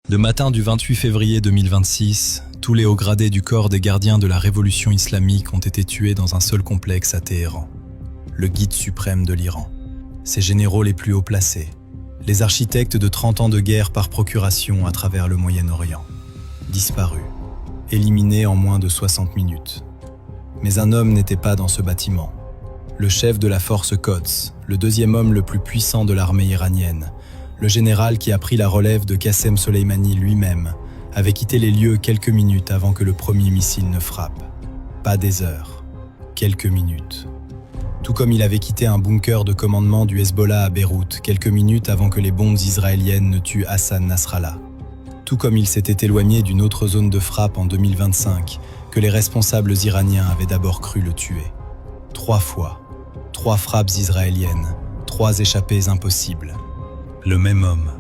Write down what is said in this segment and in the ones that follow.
Le matin du 28 février 2026, tous les hauts gradés du corps des gardiens de la révolution islamique ont été tués dans un seul complexe à Téhéran. Le guide suprême de l'Iran. Ses généraux les plus haut placés. Les architectes de 30 ans de guerre par procuration à travers le Moyen-Orient. Disparus. Éliminés en moins de 60 minutes. Mais un homme n'était pas dans ce bâtiment. Le chef de la force Quds, le deuxième homme le plus puissant de l'armée iranienne, le général qui a pris la relève de Qassem Soleimani lui-même, avait quitté les lieux quelques minutes avant que le premier missile ne frappe. Pas des heures, quelques minutes. Tout comme il avait quitté un bunker de commandement du Hezbollah à Beyrouth quelques minutes avant que les bombes israéliennes ne tuent Hassan Nasrallah. Tout comme il s'était éloigné d'une autre zone de frappe en 2025, que les responsables iraniens avaient d'abord cru le tuer. 3 fois, 3 frappes israéliennes, 3 échappées impossibles. Le même homme,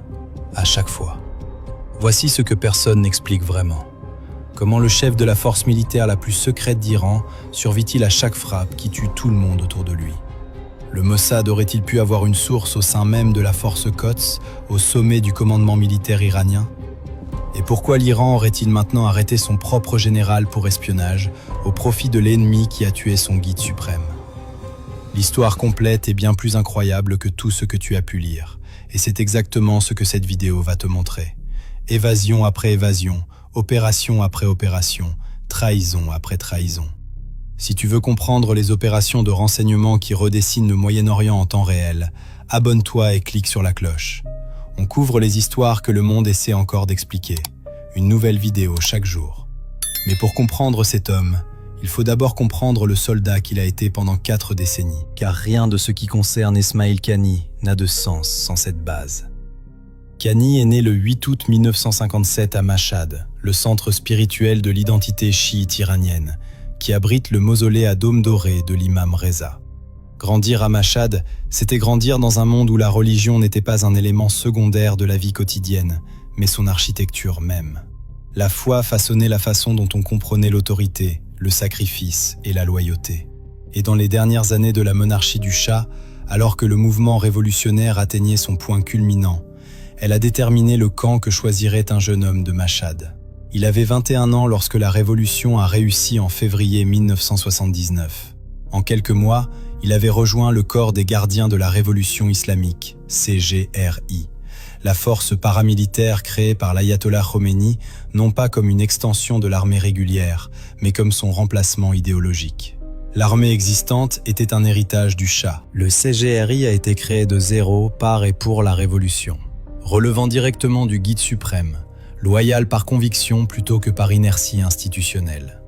à chaque fois. Voici ce que personne n'explique vraiment. Comment le chef de la force militaire la plus secrète d'Iran survit-il à chaque frappe qui tue tout le monde autour de lui? Le Mossad aurait-il pu avoir une source au sein même de la force Quds, au sommet du commandement militaire iranien? Et pourquoi l'Iran aurait-il maintenant arrêté son propre général pour espionnage, au profit de l'ennemi qui a tué son guide suprême? L'histoire complète est bien plus incroyable que tout ce que tu as pu lire. Et c'est exactement ce que cette vidéo va te montrer. Évasion après évasion, opération après opération, trahison après trahison. Si tu veux comprendre les opérations de renseignement qui redessinent le Moyen-Orient en temps réel, abonne-toi et clique sur la cloche. On couvre les histoires que le monde essaie encore d'expliquer. Une nouvelle vidéo chaque jour. Mais pour comprendre cet homme, il faut d'abord comprendre le soldat qu'il a été pendant 4 décennies, car rien de ce qui concerne Esmail Qani n'a de sens sans cette base. Qani est né le 8 août 1957 à Mashhad, le centre spirituel de l'identité chiite iranienne, qui abrite le mausolée à dôme doré de l'imam Reza. Grandir à Mashhad, c'était grandir dans un monde où la religion n'était pas un élément secondaire de la vie quotidienne, mais son architecture même. La foi façonnait la façon dont on comprenait l'autorité, le sacrifice et la loyauté. Et dans les dernières années de la monarchie du Shah, alors que le mouvement révolutionnaire atteignait son point culminant, elle a déterminé le camp que choisirait un jeune homme de Mashhad. Il avait 21 ans lorsque la révolution a réussi en février 1979. En quelques mois, il avait rejoint le corps des gardiens de la révolution islamique, CGRI. La force paramilitaire créée par l'ayatollah Khomeini, non pas comme une extension de l'armée régulière, mais comme son remplacement idéologique. L'armée existante était un héritage du Shah. Le CGRI a été créé de zéro par et pour la révolution, relevant directement du guide suprême, loyal par conviction plutôt que par inertie institutionnelle.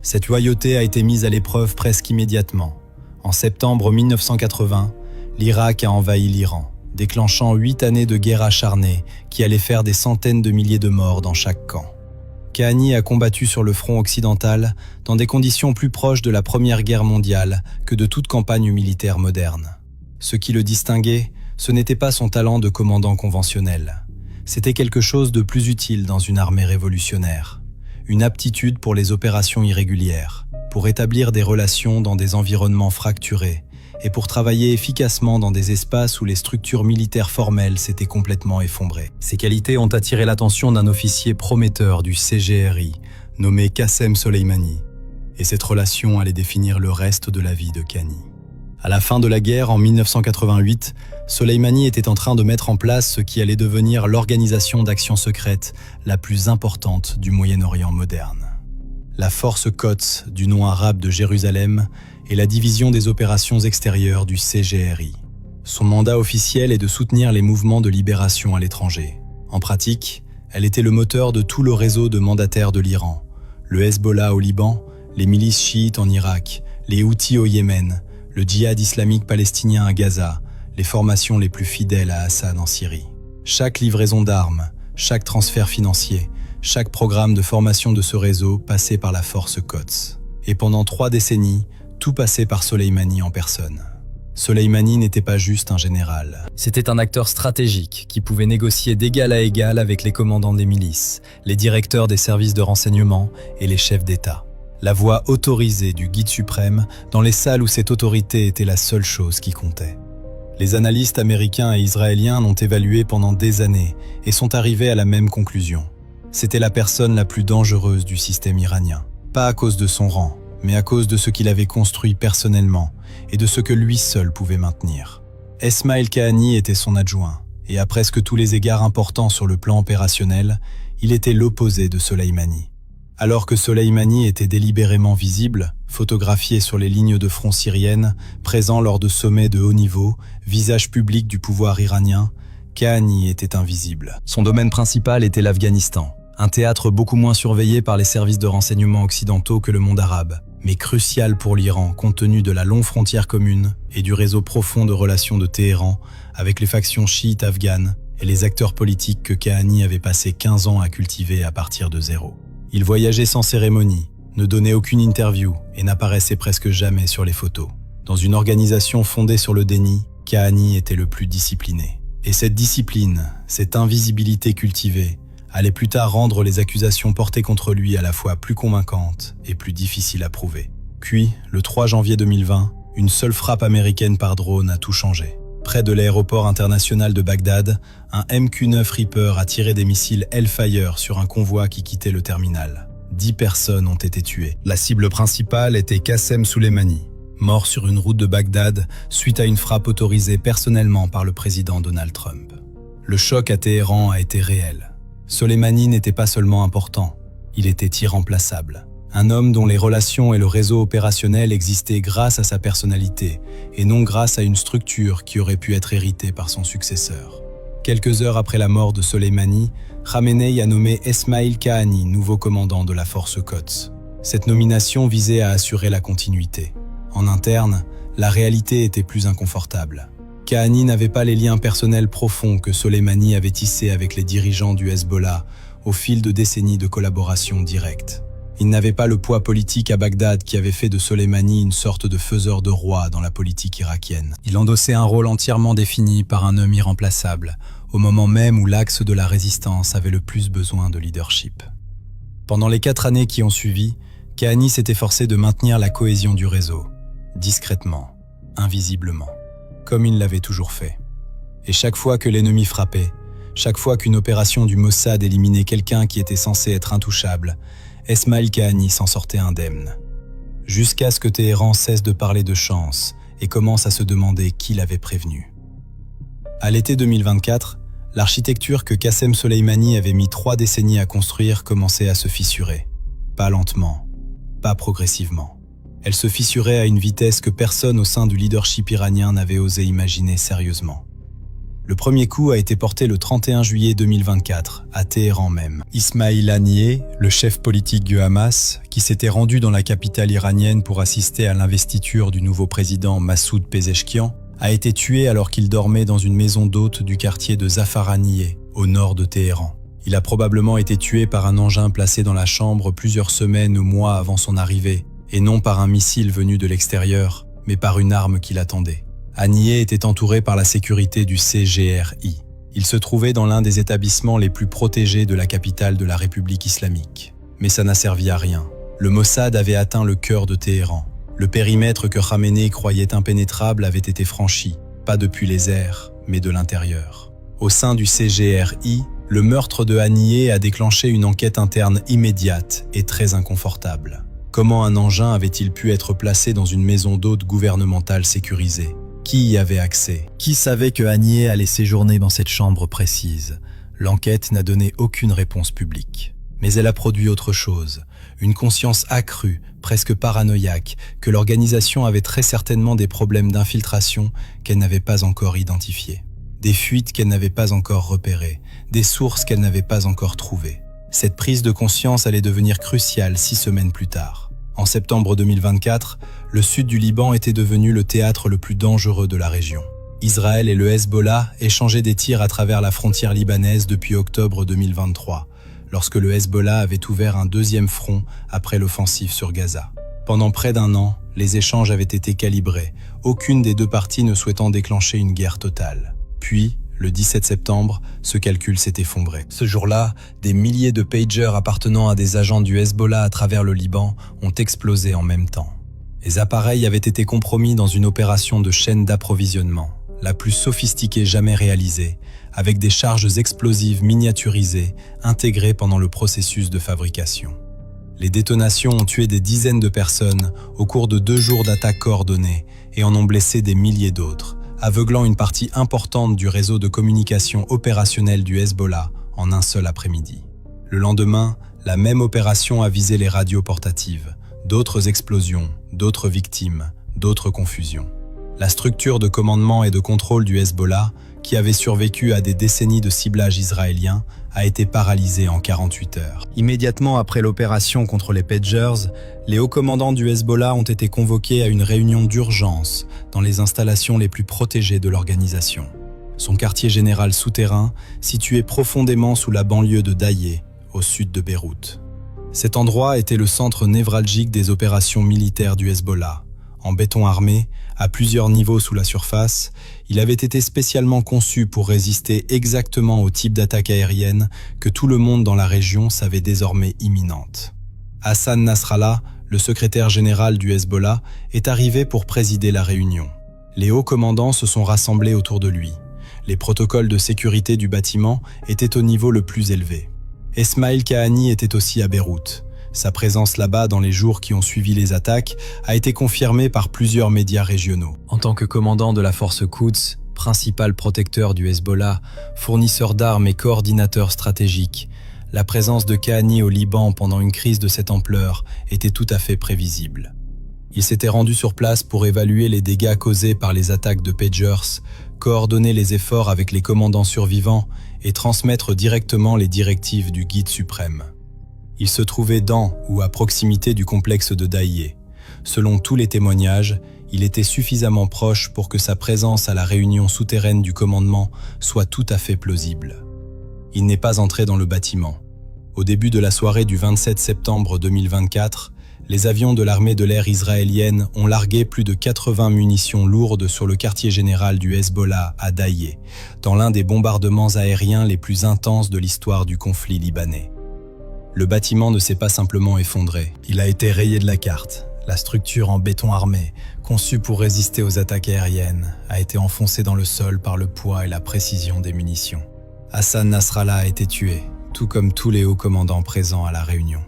Cette loyauté a été mise à l'épreuve presque immédiatement. En septembre 1980, l'Irak a envahi l'Iran, déclenchant 8 années de guerre acharnée qui allaient faire des centaines de milliers de morts dans chaque camp. Qani a combattu sur le front occidental dans des conditions plus proches de la Première Guerre mondiale que de toute campagne militaire moderne. Ce qui le distinguait, ce n'était pas son talent de commandant conventionnel. C'était quelque chose de plus utile dans une armée révolutionnaire. Une aptitude pour les opérations irrégulières, pour établir des relations dans des environnements fracturés, et pour travailler efficacement dans des espaces où les structures militaires formelles s'étaient complètement effondrées. Ces qualités ont attiré l'attention d'un officier prometteur du CGRI, nommé Qassem Soleimani, et cette relation allait définir le reste de la vie de Qani. À la fin de la guerre, en 1988, Soleimani était en train de mettre en place ce qui allait devenir l'organisation d'action secrète la plus importante du Moyen-Orient moderne. La force Quds, du nom arabe de Jérusalem, est la division des opérations extérieures du CGRI. Son mandat officiel est de soutenir les mouvements de libération à l'étranger. En pratique, elle était le moteur de tout le réseau de mandataires de l'Iran, le Hezbollah au Liban, les milices chiites en Irak, les Houthis au Yémen, le djihad islamique palestinien à Gaza, les formations les plus fidèles à Assad en Syrie. Chaque livraison d'armes, chaque transfert financier, chaque programme de formation de ce réseau passait par la force Quds. Et pendant 3 décennies, tout passait par Soleimani en personne. Soleimani n'était pas juste un général. C'était un acteur stratégique qui pouvait négocier d'égal à égal avec les commandants des milices, les directeurs des services de renseignement et les chefs d'État. La voix autorisée du guide suprême dans les salles où cette autorité était la seule chose qui comptait. Les analystes américains et israéliens l'ont évalué pendant des années et sont arrivés à la même conclusion. C'était la personne la plus dangereuse du système iranien. Pas à cause de son rang, mais à cause de ce qu'il avait construit personnellement et de ce que lui seul pouvait maintenir. Esmail Kahani était son adjoint, et à presque tous les égards importants sur le plan opérationnel, il était l'opposé de Soleimani. Alors que Soleimani était délibérément visible, photographié sur les lignes de front syriennes, présent lors de sommets de haut niveau, visage public du pouvoir iranien, Kahani était invisible. Son domaine principal était l'Afghanistan, un théâtre beaucoup moins surveillé par les services de renseignement occidentaux que le monde arabe, mais crucial pour l'Iran compte tenu de la longue frontière commune et du réseau profond de relations de Téhéran avec les factions chiites afghanes et les acteurs politiques que Kahani avait passé 15 ans à cultiver à partir de zéro. Il voyageait sans cérémonie, ne donnait aucune interview et n'apparaissait presque jamais sur les photos. Dans une organisation fondée sur le déni, Kahani était le plus discipliné. Et cette discipline, cette invisibilité cultivée, allait plus tard rendre les accusations portées contre lui à la fois plus convaincantes et plus difficiles à prouver. Puis, le 3 janvier 2020, une seule frappe américaine par drone a tout changé. Près de l'aéroport international de Bagdad, un MQ-9 Reaper a tiré des missiles Hellfire sur un convoi qui quittait le terminal. 10 personnes ont été tuées. La cible principale était Qassem Soleimani, mort sur une route de Bagdad suite à une frappe autorisée personnellement par le président Donald Trump. Le choc à Téhéran a été réel. Soleimani n'était pas seulement important, il était irremplaçable. Un homme dont les relations et le réseau opérationnel existaient grâce à sa personnalité et non grâce à une structure qui aurait pu être héritée par son successeur. Quelques heures après la mort de Soleimani, Khamenei a nommé Esmail Kahani nouveau commandant de la force Quds. Cette nomination visait à assurer la continuité. En interne, la réalité était plus inconfortable. Kahani n'avait pas les liens personnels profonds que Soleimani avait tissés avec les dirigeants du Hezbollah au fil de décennies de collaboration directe. Il n'avait pas le poids politique à Bagdad qui avait fait de Soleimani une sorte de faiseur de roi dans la politique irakienne. Il endossait un rôle entièrement défini par un homme irremplaçable, au moment même où l'axe de la résistance avait le plus besoin de leadership. Pendant les 4 années qui ont suivi, Kahani s'est efforcé de maintenir la cohésion du réseau, discrètement, invisiblement, comme il l'avait toujours fait. Et chaque fois que l'ennemi frappait, chaque fois qu'une opération du Mossad éliminait quelqu'un qui était censé être intouchable, Esmail Kahani s'en sortait indemne. Jusqu'à ce que Téhéran cesse de parler de chance et commence à se demander qui l'avait prévenu. À l'été 2024, l'architecture que Qassem Soleimani avait mis 3 décennies à construire commençait à se fissurer. Pas lentement, pas progressivement. Elle se fissurait à une vitesse que personne au sein du leadership iranien n'avait osé imaginer sérieusement. Le premier coup a été porté le 31 juillet 2024, à Téhéran même. Ismail Haniyeh, le chef politique du Hamas, qui s'était rendu dans la capitale iranienne pour assister à l'investiture du nouveau président Massoud Pezeshkian, a été tué alors qu'il dormait dans une maison d'hôte du quartier de Zafaraniye, au nord de Téhéran. Il a probablement été tué par un engin placé dans la chambre plusieurs semaines ou mois avant son arrivée, et non par un missile venu de l'extérieur, mais par une arme qui l'attendait. Haniyeh était entouré par la sécurité du CGRI. Il se trouvait dans l'un des établissements les plus protégés de la capitale de la République islamique. Mais ça n'a servi à rien. Le Mossad avait atteint le cœur de Téhéran. Le périmètre que Khamenei croyait impénétrable avait été franchi, pas depuis les airs, mais de l'intérieur. Au sein du CGRI, le meurtre de Haniyeh a déclenché une enquête interne immédiate et très inconfortable. Comment un engin avait-il pu être placé dans une maison d'hôte gouvernementale sécurisée? Qui y avait accès? Qui savait que Haniyeh allait séjourner dans cette chambre précise? L'enquête n'a donné aucune réponse publique. Mais elle a produit autre chose, une conscience accrue, presque paranoïaque, que l'organisation avait très certainement des problèmes d'infiltration qu'elle n'avait pas encore identifiés. Des fuites qu'elle n'avait pas encore repérées, des sources qu'elle n'avait pas encore trouvées. Cette prise de conscience allait devenir cruciale 6 semaines plus tard. En septembre 2024, le sud du Liban était devenu le théâtre le plus dangereux de la région. Israël et le Hezbollah échangeaient des tirs à travers la frontière libanaise depuis octobre 2023, lorsque le Hezbollah avait ouvert un 2e front après l'offensive sur Gaza. Pendant près d'1 an, les échanges avaient été calibrés, aucune des 2 parties ne souhaitant déclencher une guerre totale. Puis, le 17 septembre, ce calcul s'est effondré. Ce jour-là, des milliers de pagers appartenant à des agents du Hezbollah à travers le Liban ont explosé en même temps. Les appareils avaient été compromis dans une opération de chaîne d'approvisionnement. la plus sophistiquée jamais réalisée, avec des charges explosives miniaturisées intégrées pendant le processus de fabrication. Les détonations ont tué des dizaines de personnes au cours de 2 jours d'attaques coordonnées et en ont blessé des milliers d'autres, aveuglant une partie importante du réseau de communication opérationnel du Hezbollah en un seul après-midi. Le lendemain, la même opération a visé les radios portatives, d'autres explosions, d'autres victimes, d'autres confusions. La structure de commandement et de contrôle du Hezbollah, qui avait survécu à des décennies de ciblage israélien, a été paralysée en 48 heures. Immédiatement après l'opération contre les Pagers, les hauts commandants du Hezbollah ont été convoqués à une réunion d'urgence dans les installations les plus protégées de l'organisation. Son quartier général souterrain, situé profondément sous la banlieue de Daillé, au sud de Beyrouth. Cet endroit était le centre névralgique des opérations militaires du Hezbollah. En béton armé, à plusieurs niveaux sous la surface, il avait été spécialement conçu pour résister exactement au type d'attaque aérienne que tout le monde dans la région savait désormais imminente. Hassan Nasrallah, le secrétaire général du Hezbollah, est arrivé pour présider la réunion. Les hauts commandants se sont rassemblés autour de lui. Les protocoles de sécurité du bâtiment étaient au niveau le plus élevé. Esmail Kahani était aussi à Beyrouth. Sa présence là-bas dans les jours qui ont suivi les attaques a été confirmée par plusieurs médias régionaux. En tant que commandant de la force Quds, principal protecteur du Hezbollah, fournisseur d'armes et coordinateur stratégique, la présence de Kahani au Liban pendant une crise de cette ampleur était tout à fait prévisible. Il s'était rendu sur place pour évaluer les dégâts causés par les attaques de Pagers, coordonner les efforts avec les commandants survivants et transmettre directement les directives du guide suprême. Il se trouvait dans ou à proximité du complexe de Daillé. Selon tous les témoignages, il était suffisamment proche pour que sa présence à la réunion souterraine du commandement soit tout à fait plausible. Il n'est pas entré dans le bâtiment. Au début de la soirée du 27 septembre 2024, les avions de l'armée de l'air israélienne ont largué plus de 80 munitions lourdes sur le quartier général du Hezbollah à Daillé, dans l'un des bombardements aériens les plus intenses de l'histoire du conflit libanais. Le bâtiment ne s'est pas simplement effondré, il a été rayé de la carte. La structure en béton armé, conçue pour résister aux attaques aériennes, a été enfoncée dans le sol par le poids et la précision des munitions. Hassan Nasrallah a été tué, tout comme tous les hauts commandants présents à la réunion.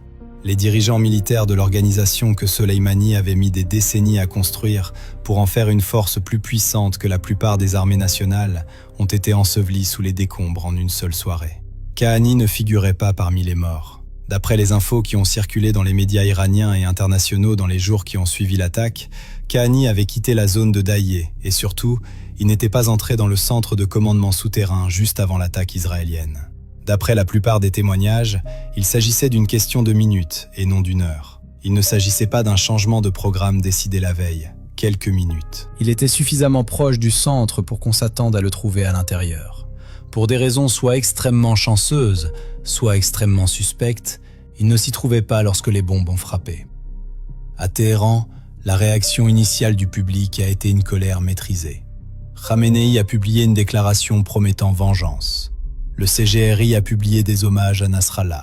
Les dirigeants militaires de l'organisation que Soleimani avait mis des décennies à construire pour en faire une force plus puissante que la plupart des armées nationales ont été ensevelis sous les décombres en une seule soirée. Kahani ne figurait pas parmi les morts. D'après les infos qui ont circulé dans les médias iraniens et internationaux dans les jours qui ont suivi l'attaque, Kahani avait quitté la zone de Daillé et surtout, il n'était pas entré dans le centre de commandement souterrain juste avant l'attaque israélienne. D'après la plupart des témoignages, il s'agissait d'une question de minutes et non d'une heure. Il ne s'agissait pas d'un changement de programme décidé la veille, quelques minutes. Il était suffisamment proche du centre pour qu'on s'attende à le trouver à l'intérieur. Pour des raisons soit extrêmement chanceuses, soit extrêmement suspectes, il ne s'y trouvait pas lorsque les bombes ont frappé. À Téhéran, la réaction initiale du public a été une colère maîtrisée. Khamenei a publié une déclaration promettant vengeance. Le CGRI a publié des hommages à Nasrallah.